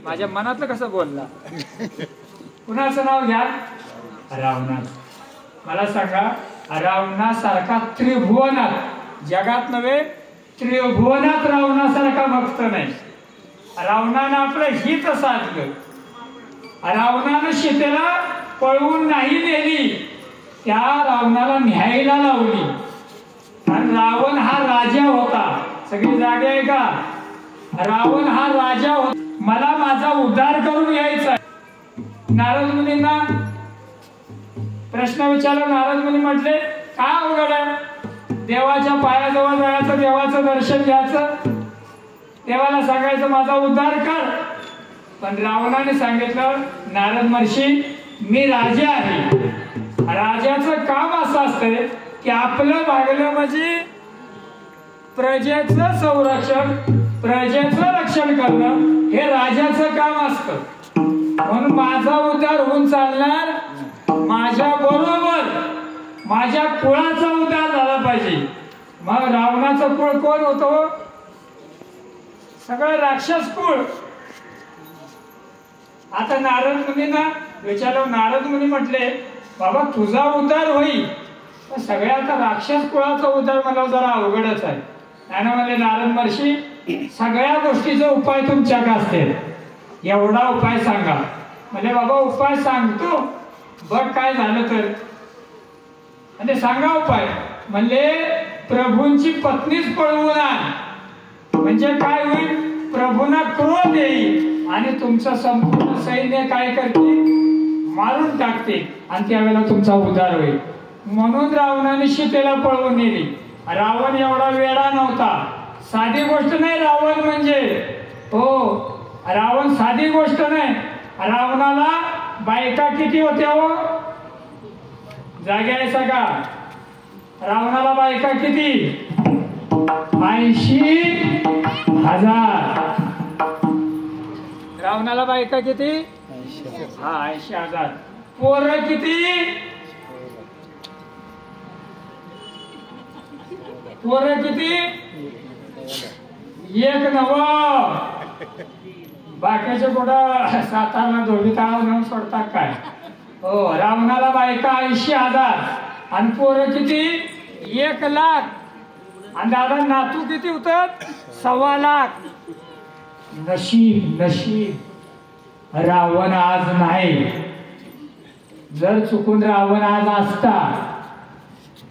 माझ्या मनातलं कसं बोलला. कुणाचं नाव घ्या? रावणाचं. मला सांगा, रावणासारखा त्रिभुवनात, जगात नव्हे त्रिभुवनात रावणासारखा भक्त नाही. रावणानं आपलं हित साधलं. रावणानं सीतेला पळवून नाही नेली, त्या रावणाला न्यायला लावली. आणि रावण हा राजा होता. सगळी जागे आहे का? रावण हा राजा होता. मला माझा उद्धार करून यायचा. नारद मुनींना प्रश्न विचारला. नारद मुनी म्हटले, काय अवघड आहे? देवाच्या पायाजवळ जायचं, देवाचं दर्शन घ्यायचं, देवाला सांगायचं माझा उद्धार कर. पण रावणाने सांगितलं, नारद महर्षी मी राजा आहे. राजाचं काम असं असतं की आपलं भागलं म्हणजे प्रजेचं संरक्षण, प्रजेचं रक्षण करणं हे राजाचं काम असतं. म्हणून माझा उद्धार होऊन चालणार, माझ्या बरोबर माझ्या कुळाचा उद्धार झाला पाहिजे. मग रावणाचं कुळ कोण होतं? सगळं राक्षस कुळ. आता नारद मुनींना विचारलं. नारद मुनी म्हटले, बाबा तुझा उद्धार होईल, पण सगळ्या आता राक्षस कुळाचा उद्धार मला जरा अवघडच आहे. त्यानं म्हणले, नारद महर्षी सगळ्या गोष्टीचा उपाय तुमच्याकडे असतील, एवढा उपाय सांगा. म्हणजे बाबा उपाय सांगतो, बघ काय झालं तर. म्हणजे सांगा उपाय. म्हणले प्रभूंची पत्नीच पळवून आण, म्हणजे काय होईल? प्रभूंना क्रोध येईल आणि तुमचं संपूर्ण सैन्य काय करते? मारून टाकते आणि त्यावेळेला तुमचा उद्धार होईल. म्हणून रावणाने सीतेला पळवून नेली. रावण एवढा वेडा नव्हता. साधी गोष्ट नाही रावण म्हणजे. हो, रावण साधी गोष्ट नाही. रावणाला बायका किती होत्या हो? जागे आहे सगळा? रावणाला बायका किती? 80,000. रावणाला बायका किती? 80,000. पोरं किती? पोरं किती? एक नव. बाकीचे कुठं सातारला धोबी तळाव नेऊन सोडतात काय? हो, रावणाला बायका 80,000 आणि पोरं किती? 1,00,000. आणि दादा नातू किती होतात? 1,25,000. नशीब नशीब रावण आज नाही. जर चुकून रावण आज असता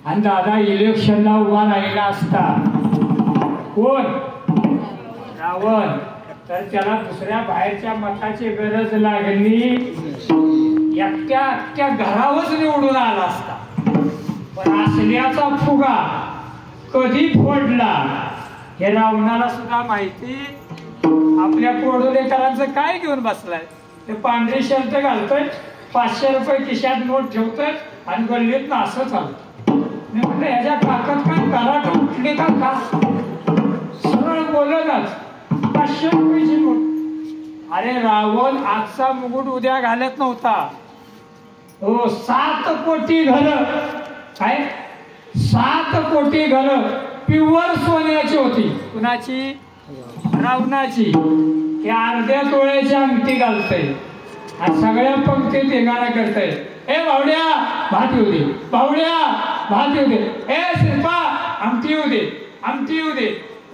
आणि दादा इलेक्शनला उभा राहिला असता, कोण? रावण, तर त्याला दुसऱ्या बाहेरच्या मताची गरज लागली, एकट्या घरावरच निवडून आला असता. पण असल्याचा फुगा कधी फोडला हे रावणाला सुद्धा माहिती. आपल्या कोडोलेकरांचं काय घेऊन बसलाय? ते पांढरी शर्ट घालतोय, 500 रुपये खिशात नोट ठेवतोय आणि गल्लीत असं चालतं. मी म्हटलं ह्याच्या काकात काय कराट उठली का? सरळ बोलणच 500 रुपयाची नोट. अरे रावण आजचा मुकुट उद्या घालत नव्हता. हो, 7 कोटी घरं. काय? 7 कोटी घरं प्युअर सोन्याची होती. कुणाची? रावणाची. हे अर्ध्या तोळ्याची अंगठी घालतय आणि सगळ्या पंक्ती धिंगाणा करतय. ए भावड्या भात येऊ दे, भावड्या भात येऊ दे, ए शिल्पा आमटी येऊ दे, आमटी येऊ दे.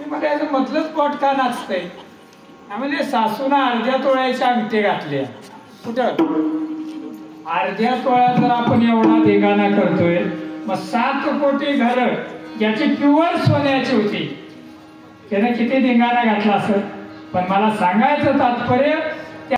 म्हणजे याचं मधलंच पोट का नाचतंय? म्हणजे सासूना अर्ध्या तोळ्याच्या अंगठी घातल्या. कुठं? अर्ध्या तोळ्यात जर आपण एवढा धिंगाणा करतोय, मग 7 कोटी घरं ज्याची प्युअर सोन्याची होती, त्याने किती धिंगाणा घातला असेल. पण मला सांगायचं तात्पर्य,